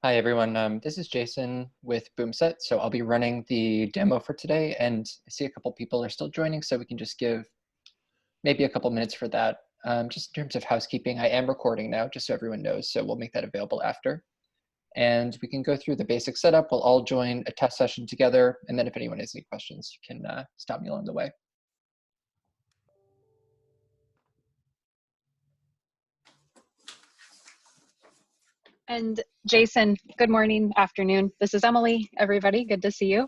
Hi everyone, this is Jason with Boomset. So I'll be running the demo for today, and I see a couple people are still joining, so we can just give maybe a couple minutes for that. Just in terms of housekeeping, I am recording now, just so everyone knows, so we'll make that available after. And we can go through the basic setup. We'll all join a test session together, and then if anyone has any questions, you can stop me along the way. And Jason, good morning, afternoon. This is Emily, everybody. Good to see you.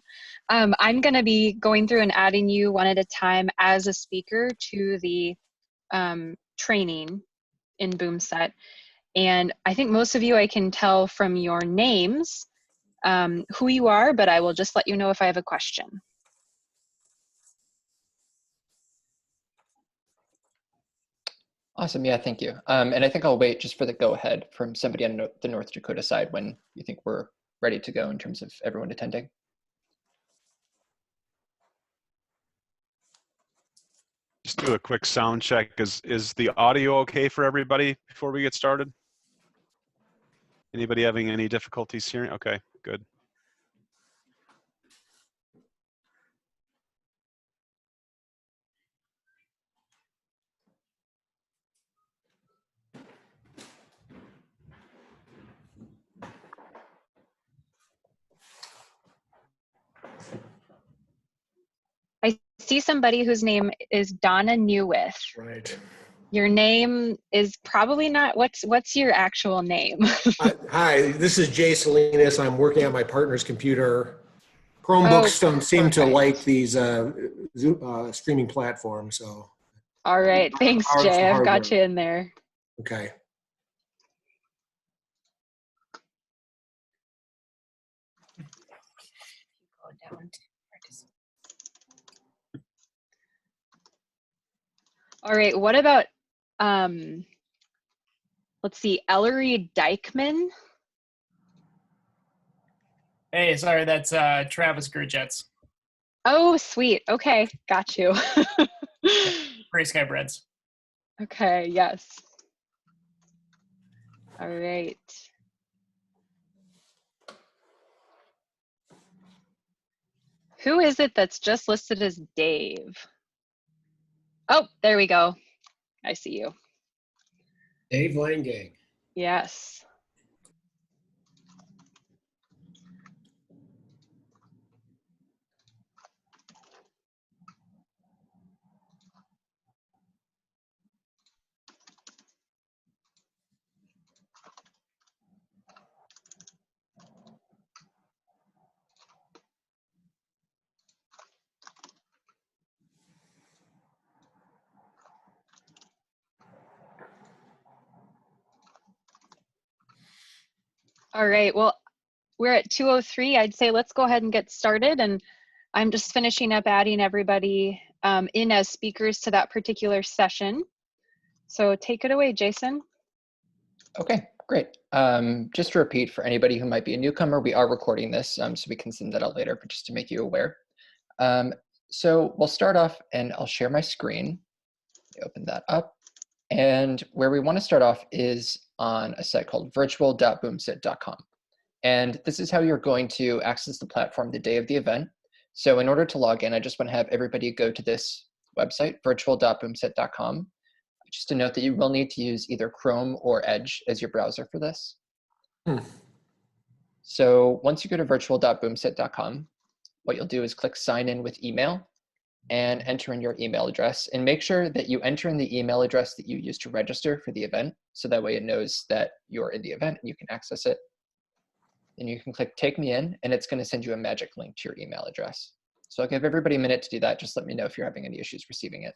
I'm going to be going through and adding you one at a time as a speaker to the training in Boomset. And I think most of you, I can tell from your names who you are, but I will just let you know if I have a question. Awesome, yeah, thank you. And I think I'll wait just for the go-ahead from somebody on the North Dakota side when you think we're ready to go in terms of everyone attending. Just do a quick sound check. Is the audio okay for everybody before we get started? Anybody having any difficulties hearing? Okay, good. I see somebody whose name is Donna Newith. Right. Your name is probably not, what's your actual name? Hi, this is Jay Salinas. I'm working on my partner's computer. Chromebooks don't seem to like these streaming platforms, so. All right, thanks, Jay. I've got you in there. Okay. All right, what about, let's see, Ellery Dykeman? Hey, sorry, that's Travis Gurjetz. Oh, sweet. Okay, got you. Gray Sky Breads. Okay, yes. All right. Who is it that's just listed as Dave? Oh, there we go. I see you. Dave Langang. Yes. All right, well, we're at 2:03. I'd say let's go ahead and get started. And I'm just finishing up adding everybody in as speakers to that particular session. So take it away, Jason. Okay, great. Just to repeat for anybody who might be a newcomer, we are recording this, so we can send that out later, but just to make you aware. So we'll start off and I'll share my screen. Open that up. And where we want to start off is on a site called virtual.boomset.com. And this is how you're going to access the platform the day of the event. So in order to log in, I just want to have everybody go to this website, virtual.boomset.com. Just to note that you will need to use either Chrome or Edge as your browser for this. So once you go to virtual.boomset.com, what you'll do is click sign in with email and enter in your email address, and make sure that you enter in the email address that you used to register for the event. So that way it knows that you're in the event and you can access it. Then you can click take me in, and it's going to send you a magic link to your email address. So I'll give everybody a minute to do that. Just let me know if you're having any issues receiving it.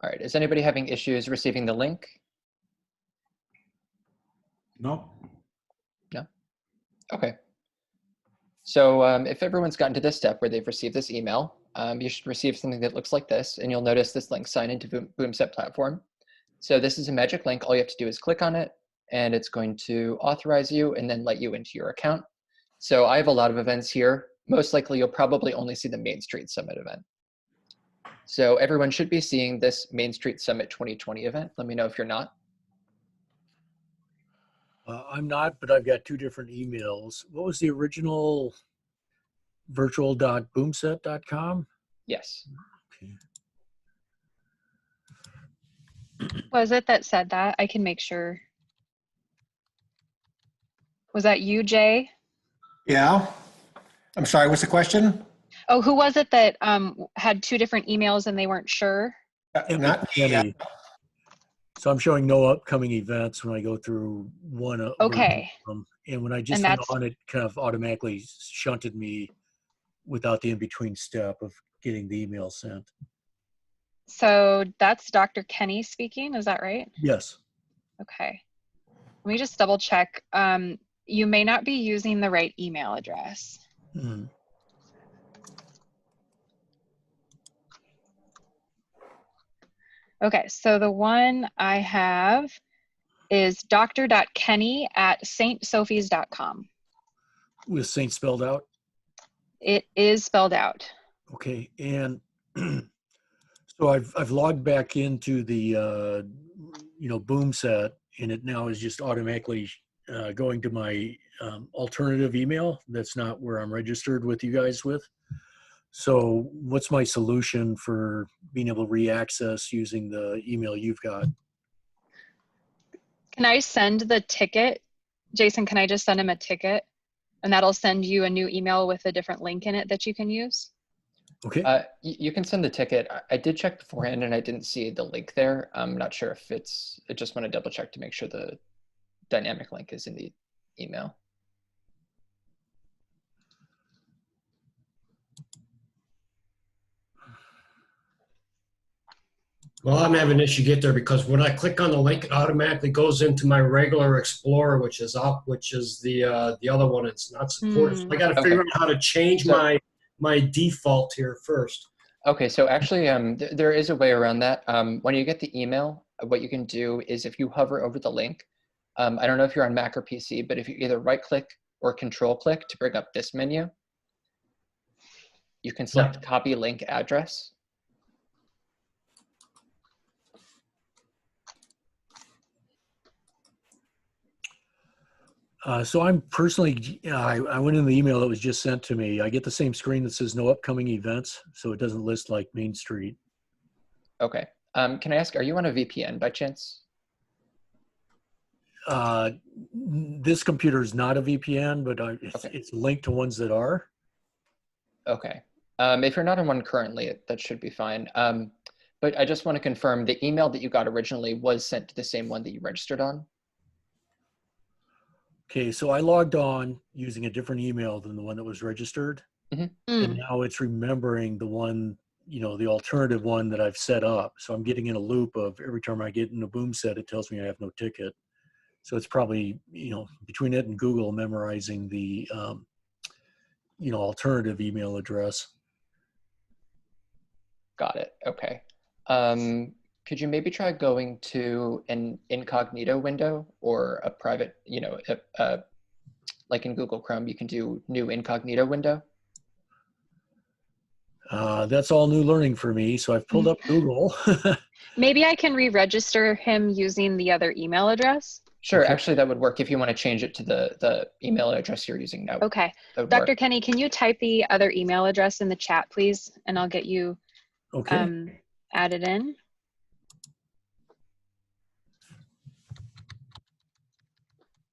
All right, is anybody having issues receiving the link? No. No? Okay. So if everyone's gotten to this step where they've received this email, you should receive something that looks like this, and you'll notice this link, sign into Boomset platform. So this is a magic link. All you have to do is click on it, and it's going to authorize you and then let you into your account. So I have a lot of events here. Most likely, you'll probably only see the MainStreet Summit event. So everyone should be seeing this MainStreet Summit 2020 event. Let me know if you're not. I'm not, but I've got two different emails. What was the original virtual.boomset.com? Yes. Okay. Was it that said that? I can make sure. Was that you, Jay? Yeah. I'm sorry, what's the question? Oh, who was it that had two different emails and they weren't sure? Not Kenny. So I'm showing no upcoming events when I go through one. Okay. And when I just And went that's, on, it kind of automatically shunted me without the in-between step of getting the email sent. so that's Dr. Kenny speaking, is that right? Yes. Okay. Let me just double check. You may not be using the right email address. Hmm. Okay, so the one I have is dr.kenny@stsophies.com. With Saint spelled out. It is spelled out. Okay. And so I've logged back into the Boomset, and it now is just automatically going to my alternative email. That's not where I'm registered with you guys with. So what's my solution for being able to re-access using the email you've got? Can I send the ticket? Jason, can I just send him a ticket? And that'll send you a new email with a different link in it that you can use? Okay. You can send the ticket. I did check beforehand and I didn't see the link there. I'm not sure if I just want to double check to make sure the dynamic link is in the email. Well, I'm having an issue get there because when I click on the link, it automatically goes into my regular Explorer, which is the other one. It's not supported. So I got to figure out how to change my default here first. Okay, so actually, there is a way around that. When you get the email, what you can do is if you hover over the link, I don't know if you're on Mac or PC, but if you either right-click or control-click to bring up this menu, you can select Copy Link Address. So I'm personally, I went in the email that was just sent to me. I get the same screen that says no upcoming events, so it doesn't list like MainStreet. Okay. Can I ask, are you on a VPN by chance? This computer is not a VPN, but it's linked to ones that are. Okay. If you're not on one currently, that should be fine. But I just want to confirm the email that you got originally was sent to the same one that you registered on? Okay, so I logged on using a different email than the one that was registered. Mm-hmm. And now it's remembering the one, the alternative one that I've set up. So I'm getting in a loop of every time I get in a Boomset, it tells me I have no ticket. So it's probably, between it and Google memorizing the, alternative email address. Got it. Okay. Could you maybe try going to an incognito window or a private, like in Google Chrome, you can do new incognito window? That's all new learning for me. So I've pulled up Google. Maybe I can re-register him using the other email address. Sure, Okay. actually that would work if you want to change it to the email address you're using now. Okay. Dr. Kenny, can you type the other email address in the chat, please? And I'll get you added in.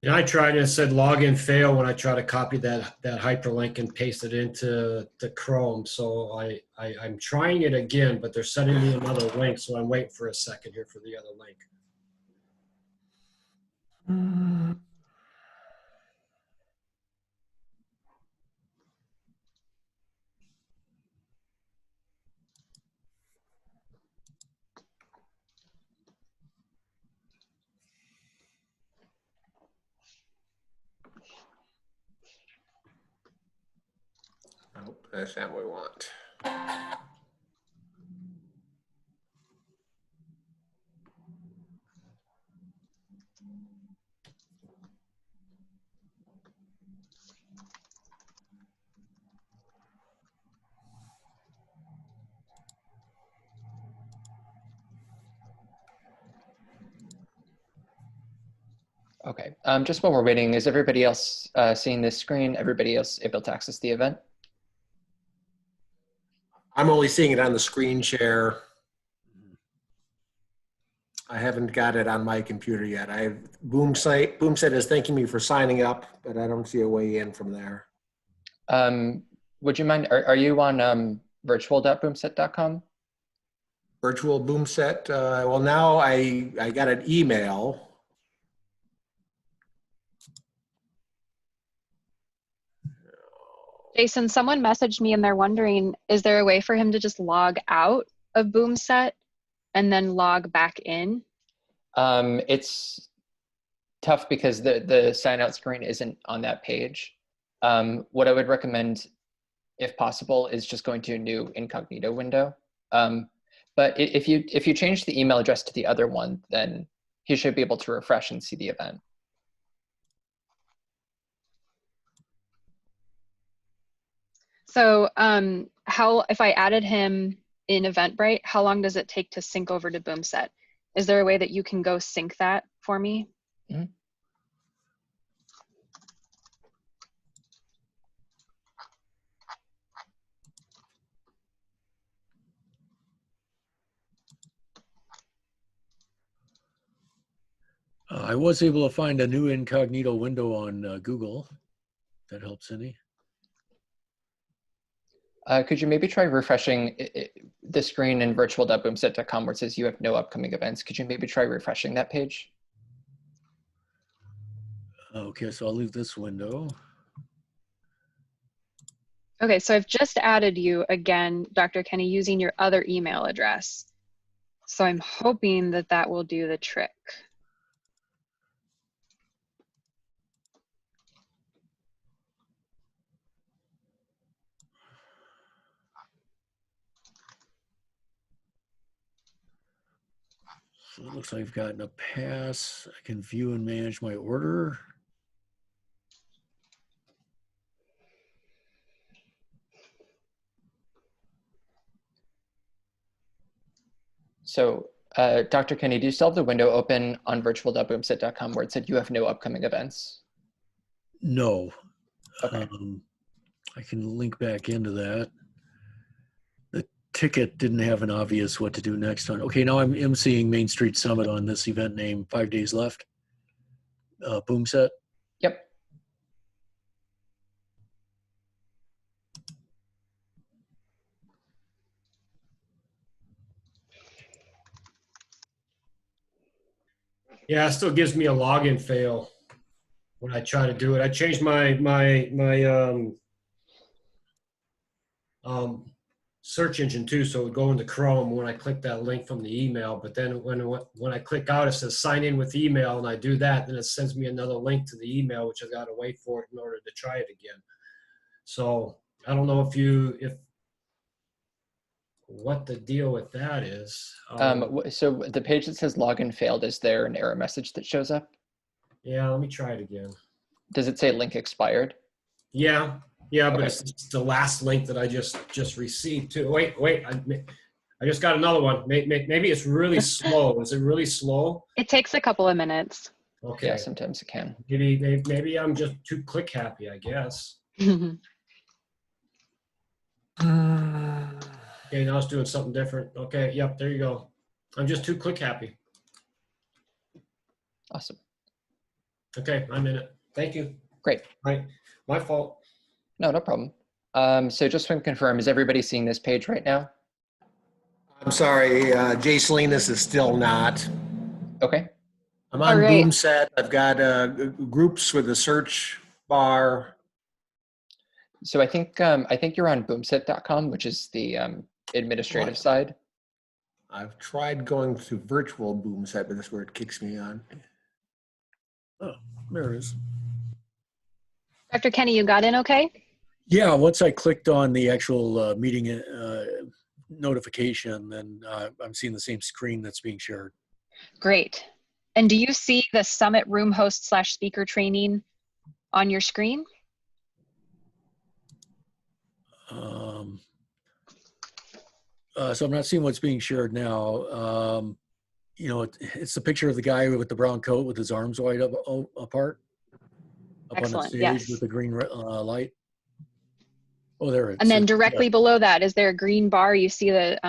And I tried and it said login fail when I try to copy that hyperlink and paste it into Chrome. So I'm trying it again, but they're sending me another link. So I'm waiting for a second here for the other link. that's not what we want. Okay, just while we're waiting, is everybody else seeing this screen? Everybody else able to access the event? I'm only seeing it on the screen share. I haven't got it on my computer yet. I have Boomset is thanking me for signing up, but I don't see a way in from there. Would you mind, are you on virtual.boomset.com? Virtual Boomset. Well, now I got an email. Jason, someone messaged me and they're wondering, is there a way for him to just log out of Boomset and then log back in? It's tough because the sign out screen isn't on that page. What I would recommend, if possible, is just going to a new incognito window. But if you change the email address to the other one, then he should be able to refresh and see the event. So if I added him in Eventbrite, how long does it take to sync over to Boomset? Is there a way that you can go sync that for me? Mm-hmm. I was able to find a new incognito window on Google. That helps any. Could you maybe try refreshing the screen in virtual.boomset.com where it says you have no upcoming events? Could you maybe try refreshing that page? Okay, so I'll leave this window. Okay, so I've just added you again, Dr. Kenny, using your other email address. So I'm hoping that that will do the trick. So it looks like I've gotten a pass. I can view and manage my order. So Dr. Kenny, do you still have the window open on virtual.boomset.com where it said you have no upcoming events? No. Okay. I can link back into that. The ticket didn't have an obvious what to do next on. Okay, now I'm emceeing Main Street Summit on this event name, 5 days left. Boomset. Yep. Yeah, it still gives me a login fail when I try to do it. I changed my search engine too, so it would go into Chrome when I click that link from the email. But then when I click out, it says sign in with email, and I do that, then it sends me another link to the email, which I got to wait for it in order to try it again. So I don't know if what the deal with that is. So the page that says login failed, is there an error message that shows up? Yeah, let me try it again. Does it say link expired? Yeah, but Okay. it's the last link that I just received too. Wait, I just got another one. Maybe it's really slow. Is it really slow? It takes a couple of minutes. Okay. Yeah, sometimes it can. Maybe I'm just too click happy, I guess. Okay, now it's doing something different. Okay, yep, there you go. I'm just too click happy. Awesome. Okay, I'm in it. Thank you. Great. My fault. No problem. So just want to confirm, is everybody seeing this page right now? I'm sorry, Jay Salinas is still not. Okay. I'm on All right. Boomset. I've got groups with a search bar. So I think you're on boomset.com, which is the administrative side. I've tried going to virtual Boomset, but that's where it kicks me on. Oh, there it is. Dr. Kenny, you got in okay? Yeah, once I clicked on the actual meeting notification, then I'm seeing the same screen that's being shared. Great. And do you see the Summit Room Host / speaker training on your screen? So I'm not seeing what's being shared now. You know, it's the picture of the guy with the brown coat with his arms wide apart up on the Excellent, stage yes. with the green light. Oh, there it is. And then directly below that, is there a green bar? You see the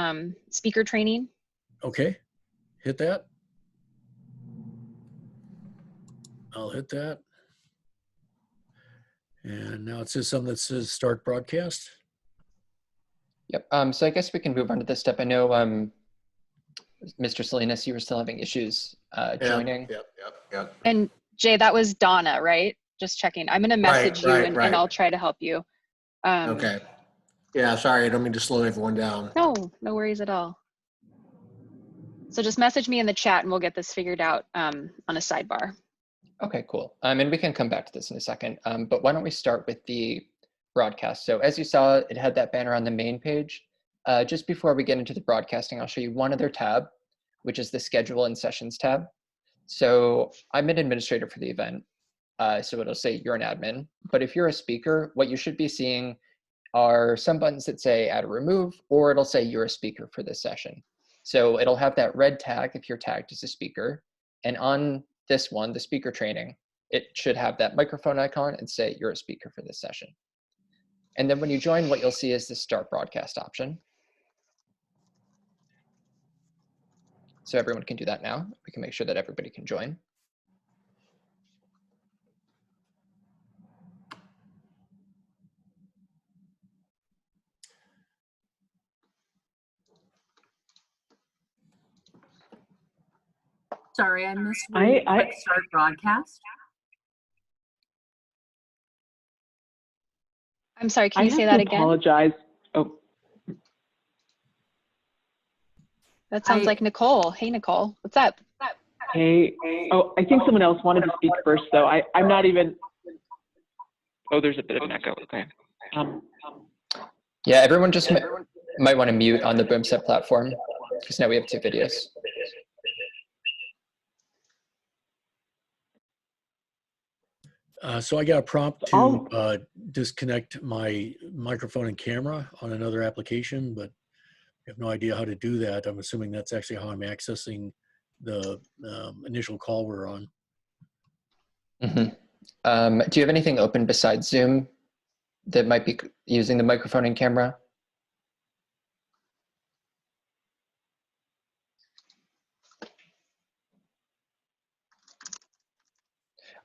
speaker training? Okay, hit that. I'll hit that. And now it says something that says start broadcast. Yep. So I guess we can move on to this step. I know, Mr. Salinas, you were still having issues joining. Yep. And Jay, that was Donna, right? Just checking. I'm going to message you and I'll try to help you. Okay. Yeah, sorry, I don't mean to slow everyone down. No, no worries at all. So just message me in the chat and we'll get this figured out on a sidebar. Okay, cool. And we can come back to this in a second. But why don't we start with the broadcast? So as you saw, it had that banner on the main page. Just before we get into the broadcasting, I'll show you one other tab, which is the schedule and sessions tab. So I'm an administrator for the event. So it'll say you're an admin. But if you're a speaker, what you should be seeing are some buttons that say add or remove, or it'll say you're a speaker for this session. So it'll have that red tag if you're tagged as a speaker. And on this one, the speaker training, it should have that microphone icon and say you're a speaker for this session. And then when you join, what you'll see is the start broadcast option. So everyone can do that now. We can make sure that everybody can join. Sorry, I missed when you click start broadcast. I'm sorry, can you say that again? I apologize. Oh. That sounds like Nicole. Hey, Nicole, what's up? Hey. Oh, I think someone else wanted to speak first, though. I'm not even. Oh, there's a bit of an echo. Okay. Yeah, everyone just might want to mute on the Boomset platform because now we have two videos. So I got a prompt to disconnect my microphone and camera on another application, but I have no idea how to do that. I'm assuming that's actually how I'm accessing the initial call we're on. Mm-hmm. Do you have anything open besides Zoom that might be using the microphone and camera?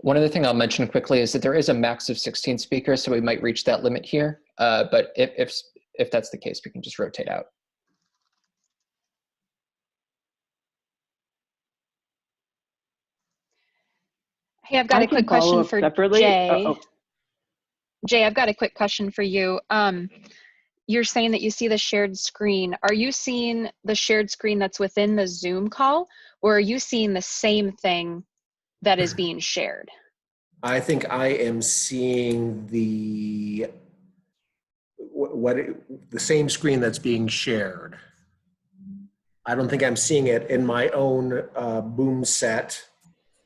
One other thing I'll mention quickly is that there is a max of 16 speakers, so we might reach that limit here. But if that's the case, we can just rotate out. Hey, I've got a quick question for separately. Jay. Jay, I've got a quick question for you. You're saying that you see the shared screen. Are you seeing the shared screen that's within the Zoom call, or are you seeing the same thing that is being shared? I think I am seeing the same screen that's being shared. I don't think I'm seeing it in my own Boomset.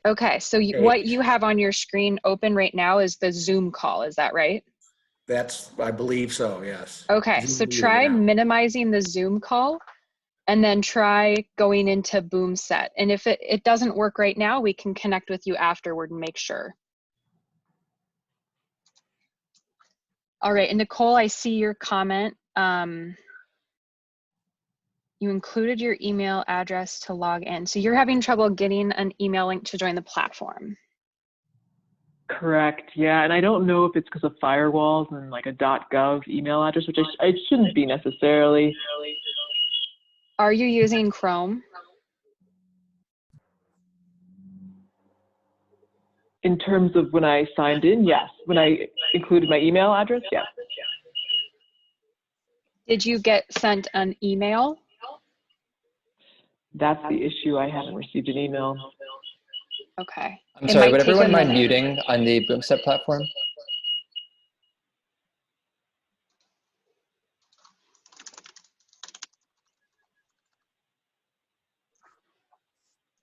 Okay, so what you have on your screen open right now is the Zoom call, is that right? I believe so, yes. Okay, so try minimizing the Zoom call and then try going into Boomset. And if it doesn't work right now, we can connect with you afterward and make sure. All right, and Nicole, I see your comment. You included your email address to log in. So you're having trouble getting an email link to join the platform. Correct, yeah. And I don't know if it's because of firewalls and like a .gov email address, which I shouldn't be necessarily. Are you using Chrome? In terms of when I signed in, yes. When I included my email address, yes. Did you get sent an email? That's the issue. I haven't received an email. Okay. I'm sorry, would everyone mind muting on the Boomset platform?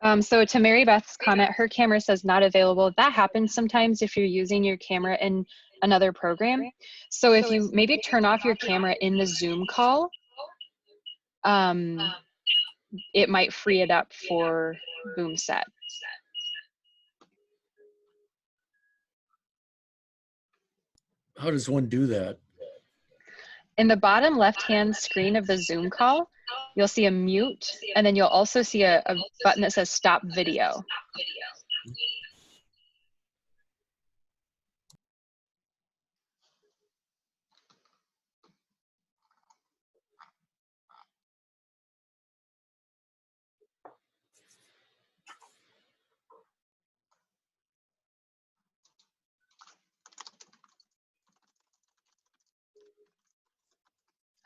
So to Mary Beth's comment, her camera says not available. That happens sometimes if you're using your camera in another program. So if you maybe turn off your camera in the Zoom call, it might free it up for Boomset. How does one do that? In the bottom left-hand screen of the Zoom call, you'll see a mute, and then you'll also see a button that says stop video.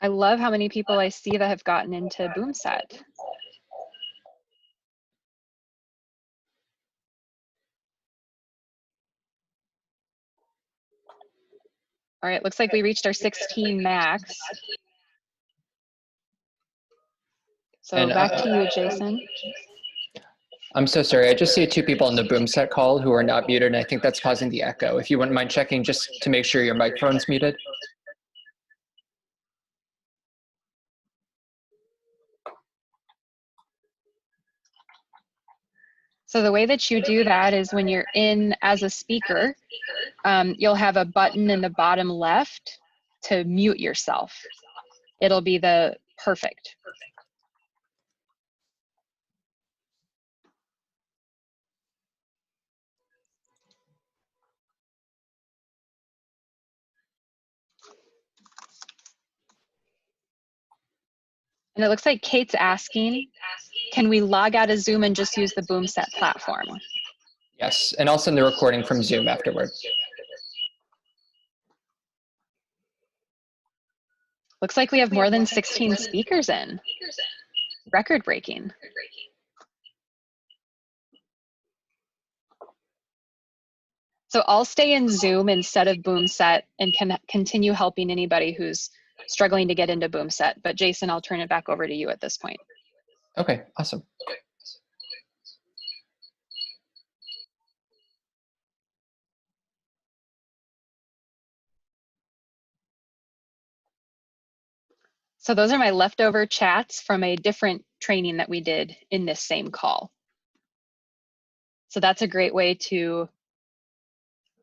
I love how many people I see that have gotten into Boomset. All right, looks like we reached our 16 max. So And, back to you, Jason. I'm so sorry. I just see two people on the Boomset call who are not muted, and I think that's causing the echo. If you wouldn't mind checking just to make sure your microphone's muted. So the way that you do that is when you're in as a speaker, you'll have a button in the bottom left to mute yourself. It'll be the perfect. And it looks like Kate's asking, can we log out of Zoom and just use the Boomset platform? Yes, and I'll send the recording from Zoom afterward. Looks like we have more than 16 speakers in. Record breaking. So I'll stay in Zoom instead of Boomset and can continue helping anybody who's struggling to get into Boomset. But Jason, I'll turn it back over to you at this point. Okay, awesome. So those are my leftover chats from a different training that we did in this same call. So that's a great way to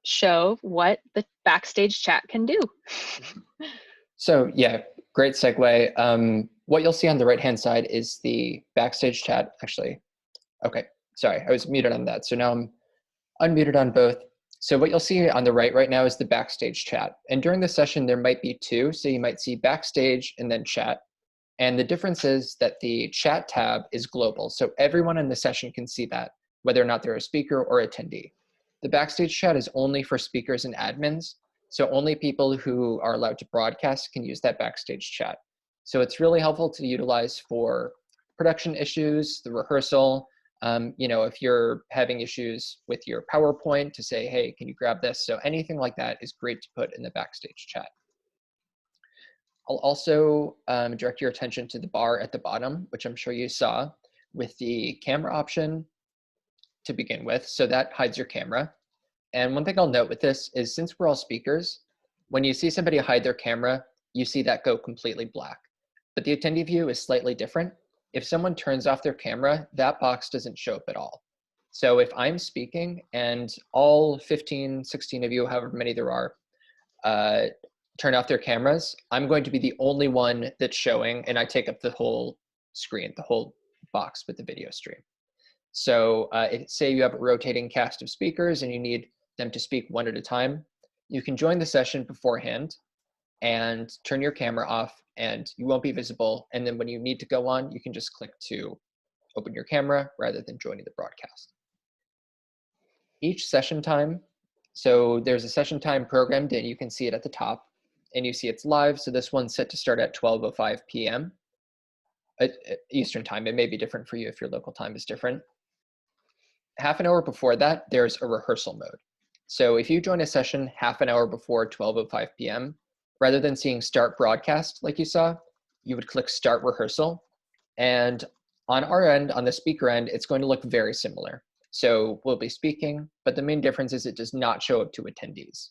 show what the Backstage Chat can do. So yeah, great segue. What you'll see on the right-hand side is the Backstage Chat, actually. Okay, sorry, I was muted on that. So now I'm unmuted on both. So what you'll see on the right now is the Backstage Chat. And during the session, there might be two. So you might see Backstage and then Chat. And the difference is that the Chat tab is global. So everyone in the session can see that, whether or not they're a speaker or attendee. The Backstage Chat is only for speakers and admins. So only people who are allowed to broadcast can use that Backstage Chat. So it's really helpful to utilize for production issues, the rehearsal. You know, if you're having issues with your PowerPoint to say, hey, can you grab this? So anything like that is great to put in the Backstage Chat. I'll also direct your attention to the bar at the bottom, which I'm sure you saw, with the camera option to begin with. So that hides your camera. And one thing I'll note with this is, since we're all speakers, when you see somebody hide their camera, you see that go completely black. But the attendee view is slightly different. If someone turns off their camera, that box doesn't show up at all. So if I'm speaking and all 15, 16 of you, however many there are, turn off their cameras, I'm going to be the only one that's showing, and I take up the whole screen, the whole box with the video stream. So say you have a rotating cast of speakers and you need them to speak one at a time, you can join the session beforehand and turn your camera off and you won't be visible. And then when you need to go on, you can just click to open your camera rather than joining the broadcast. Each session time, so there's a session time programmed and you can see it at the top and you see it's live. So this one's set to start at 12:05 p.m. Eastern time. It may be different for you if your local time is different. Half an hour before that, there's a rehearsal mode. So if you join a session half an hour before 12:05 p.m., rather than seeing start broadcast like you saw, you would click start rehearsal. And on our end, on the speaker end, it's going to look very similar. So we'll be speaking, but the main difference is it does not show up to attendees.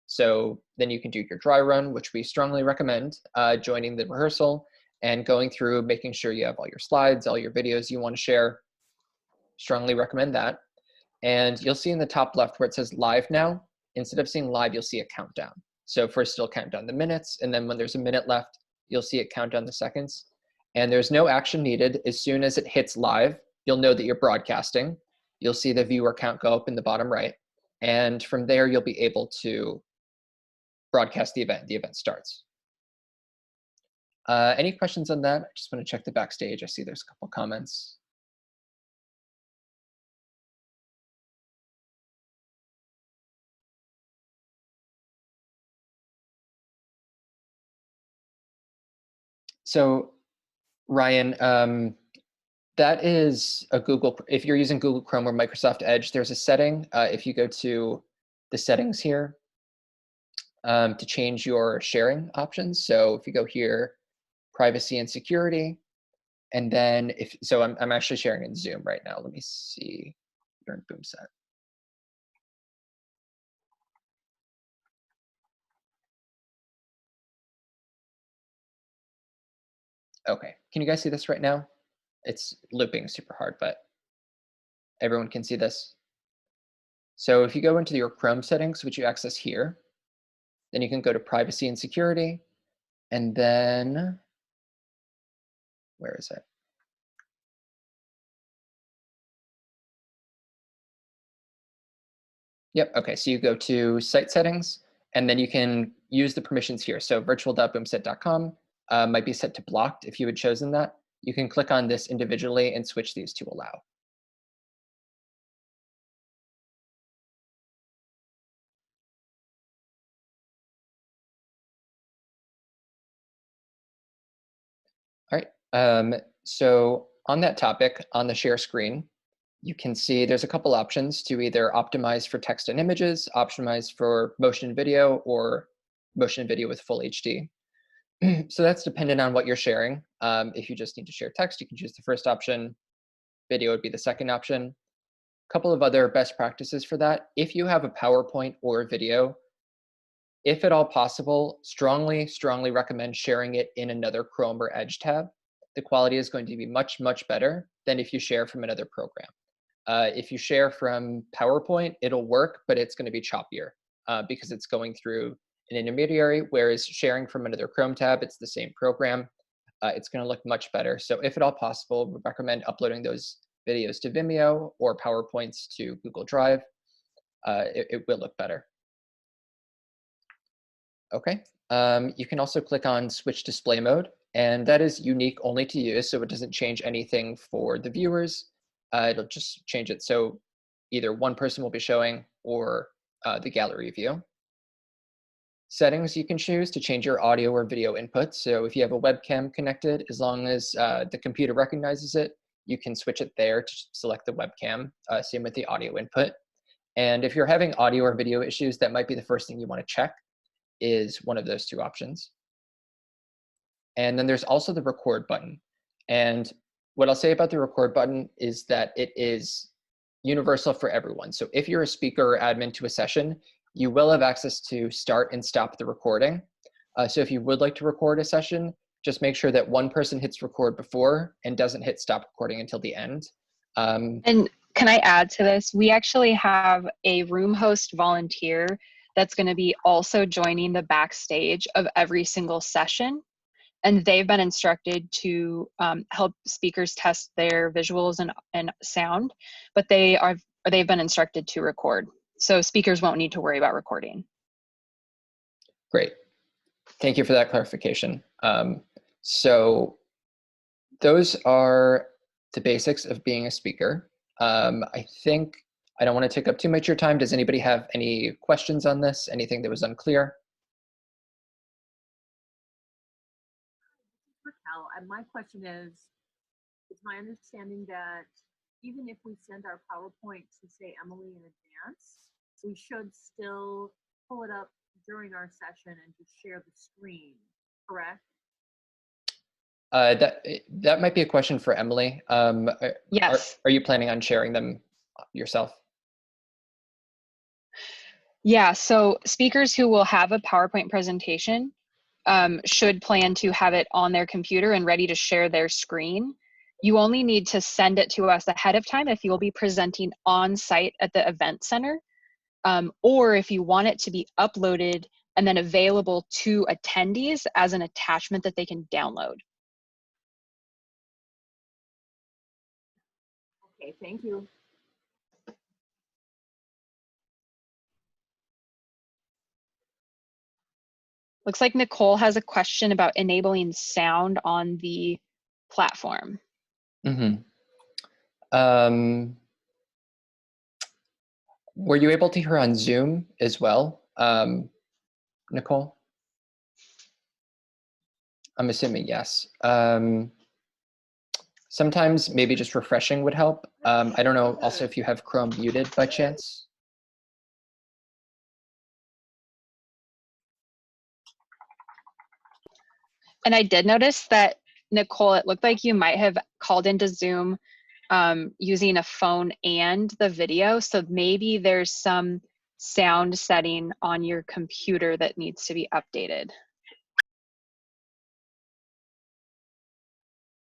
So then you can do your dry run, which we strongly recommend, joining the rehearsal and going through, making sure you have all your slides, all your videos you want to share. Strongly recommend that. And you'll see in the top left where it says live now, instead of seeing live, you'll see a countdown. So first it'll count down the minutes, and then when there's a minute left, you'll see it count down the seconds. And there's no action needed. As soon as it hits live, you'll know that you're broadcasting. You'll see the viewer count go up in the bottom right. And from there, you'll be able to broadcast the event. The event starts. Any questions on that? I just want to check the backstage. I see there's a couple comments. So Ryan, that is a Google, if you're using Google Chrome or Microsoft Edge, there's a setting. If you go to the settings here to change your sharing options. So if you go here, privacy and security, and then I'm actually sharing in Zoom right now. Let me see, you're in Boomset. Okay, can you guys see this right now? It's looping super hard, but everyone can see this. So if you go into your Chrome settings, which you access here, then you can go to privacy and security, and then, where is it? Yep, okay, so you go to site settings, and then you can use the permissions here. So virtual.boomset.com might be set to blocked if you had chosen that. You can click on this individually and switch these to allow. All right, so on that topic, on the share screen, you can see there's a couple options to either optimize for text and images, optimize for motion and video, or motion and video with full HD. So that's dependent on what you're sharing. If you just need to share text, you can choose the first option. Video would be the second option. A couple of other best practices for that. If you have a PowerPoint or a video, if at all possible, strongly recommend sharing it in another Chrome or Edge tab. The quality is going to be much, much better than if you share from another program. If you share from PowerPoint, it'll work, but it's going to be choppier because it's going through an intermediary, whereas sharing from another Chrome tab, it's the same program. It's going to look much better. So if at all possible, we recommend uploading those videos to Vimeo or PowerPoints to Google Drive. It will look better. Okay, you can also click on switch display mode, and that is unique only to you, so it doesn't change anything for the viewers. It'll just change it so either one person will be showing or the gallery view. Settings you can choose to change your audio or video input. So if you have a webcam connected, as long as the computer recognizes it, you can switch it there to select the webcam. Same with the audio input. And if you're having audio or video issues, that might be the first thing you want to check, is one of those two options. And then there's also the record button. And what I'll say about the record button is that it is universal for everyone. So if you're a speaker or admin to a session, you will have access to start and stop the recording. So if you would like to record a session, just make sure that one person hits record before and doesn't hit stop recording until the end. And can I add to this? We actually have a room host volunteer that's going to be also joining the backstage of every single session. And they've been instructed to help speakers test their visuals and sound, but they've been instructed to record. So speakers won't need to worry about recording. Great. Thank you for that clarification. So those are the basics of being a speaker. I think I don't want to take up too much of your time. Does anybody have any questions on this? Anything that was unclear? My question is, it's my understanding that even if we send our PowerPoint to, say, Emily in advance, we should still pull it up during our session and just share the screen, correct? That might be a question for Emily. Yes. Are you planning on sharing them yourself? Yeah, so speakers who will have a PowerPoint presentation should plan to have it on their computer and ready to share their screen. You only need to send it to us ahead of time if you'll be presenting on site at the event center, or if you want it to be uploaded and then available to attendees as an attachment that they can download. Okay, thank you. Looks like Nicole has a question about enabling sound on the platform. Mm-hmm. Were you able to hear on Zoom as well, Nicole? I'm assuming yes. Sometimes maybe just refreshing would help. I don't know also if you have Chrome muted by chance. And I did notice that, Nicole, it looked like you might have called into Zoom using a phone and the video. So maybe there's some sound setting on your computer that needs to be updated.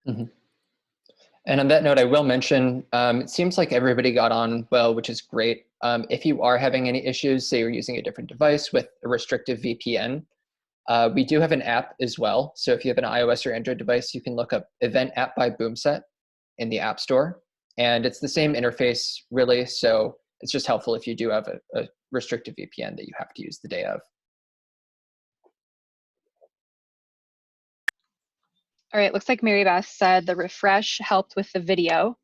Mm-hmm. And on that note, I will mention, it seems like everybody got on well, which is great. If you are having any issues, say you're using a different device with a restrictive VPN, we do have an app as well. So if you have an iOS or Android device, you can look up Event App by Boomset in the App Store. And it's the same interface, really. So it's just helpful if you do have a restrictive VPN that you have to use the day of. All right, looks like Mary Beth said the refresh helped with the video.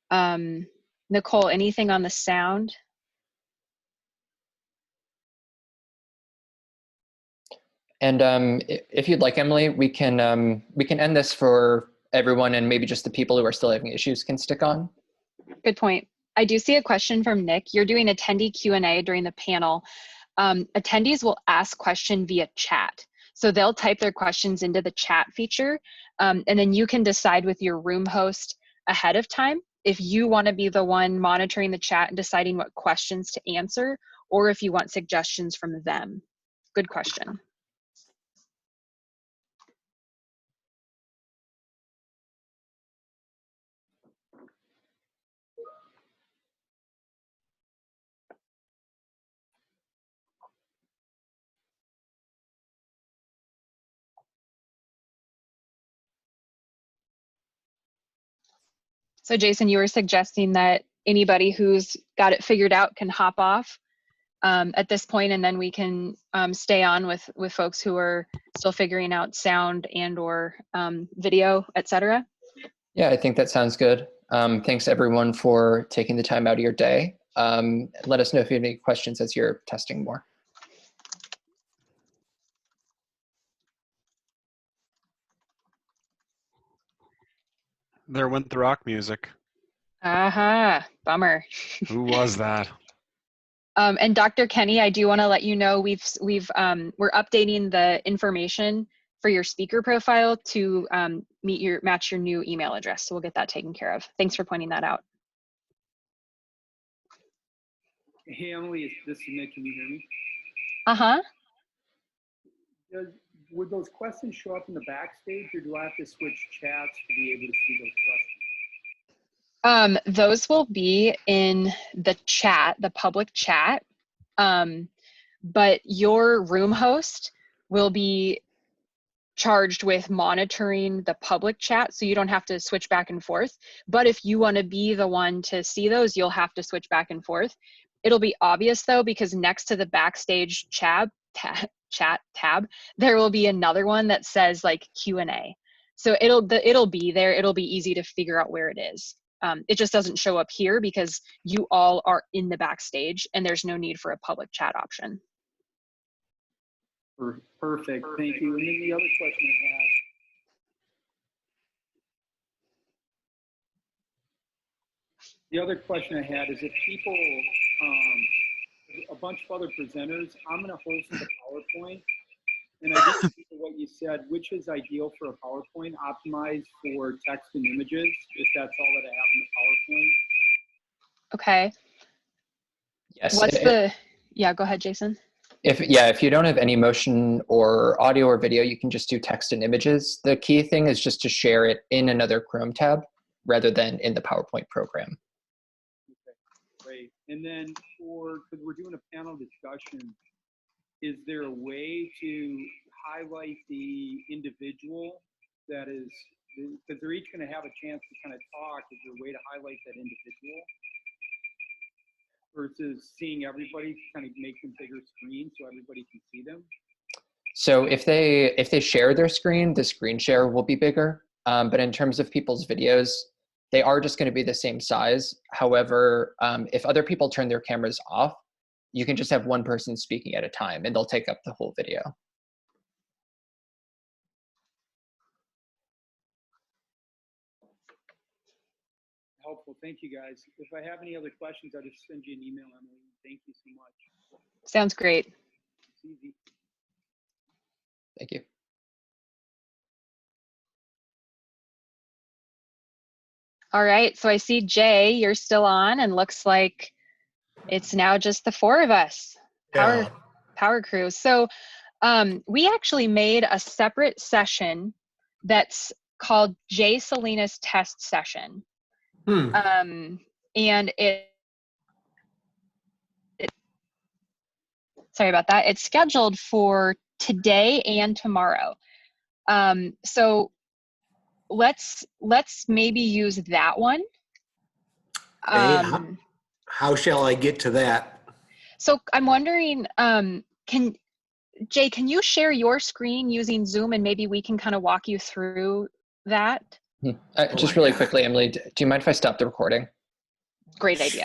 Nicole, anything on the sound? And if you'd like, Emily, we can end this for everyone, and maybe just the people who are still having issues can stick on. Good point. I do see a question from Nick. You're doing attendee Q&A during the panel. Attendees will ask question via chat. So they'll type their questions into the chat feature, and then you can decide with your room host ahead of time if you want to be the one monitoring the chat and deciding what questions to answer, or if you want suggestions from them. Good question. So Jason, you were suggesting that anybody who's got it figured out can hop off at this point, and then we can stay on with folks who are still figuring out sound and or video, etc. Yeah, I think that sounds good. Thanks everyone for taking the time out of your day. Let us know if you have any questions as you're testing more. There went the rock music. Aha, bummer. Who was that? And Dr. Kenny, I do want to let you know we're updating the information for your speaker profile to match your new email address. So we'll get that taken care of. Thanks for pointing that out. Hey Emily, this is Nick. Can you hear me? Uh-huh. Would those questions show up in the backstage, or do I have to switch chats to be able to see those questions? Those will be in the chat, the public chat, but your room host will be charged with monitoring the public chat, so you don't have to switch back and forth. But if you want to be the one to see those, you'll have to switch back and forth. It'll be obvious though, because next to the Backstage chat tab, there will be another one that says like Q&A. So it'll be there. It'll be easy to figure out where it is. It just doesn't show up here because you all are in the Backstage and there's no need for a public chat option. Perfect. Thank you. And then the other question I had is if people, a bunch of other presenters, I'm going to host the PowerPoint, And I didn't see what you said, which is ideal for a PowerPoint, optimized for text and images, if that's all that I have in the PowerPoint. Okay. Yes. What's the, yeah, go ahead, Jason. If you don't have any motion or audio or video, you can just do text and images. The key thing is just to share it in another Chrome tab rather than in the PowerPoint program. Okay, great. And then because we're doing a panel discussion, is there a way to highlight the individual that is, because they're each going to have a chance to kind of talk, is there a way to highlight that individual? Versus seeing everybody, kind of make them bigger screens so everybody can see them? So if they share their screen, the screen share will be bigger. But in terms of people's videos, they are just going to be the same size. However, if other people turn their cameras off, you can just have one person speaking at a time and they'll take up the whole video. Helpful. Thank you, guys. If I have any other questions, I'll just send you an email, Emily. Thank you so much. Sounds great. It's easy. Thank you. All right, so I see Jay, you're still on, and looks like it's now just the four of us. Power crew. So we actually made a separate session that's called Jay Salinas Test Session. And sorry about that. It's scheduled for today and tomorrow. So let's maybe use that one. How shall I get to that? So I'm wondering, Jay, can you share your screen using Zoom and maybe we can kind of walk you through that? Just really quickly, Emily, do you mind if I stop the recording? Great idea.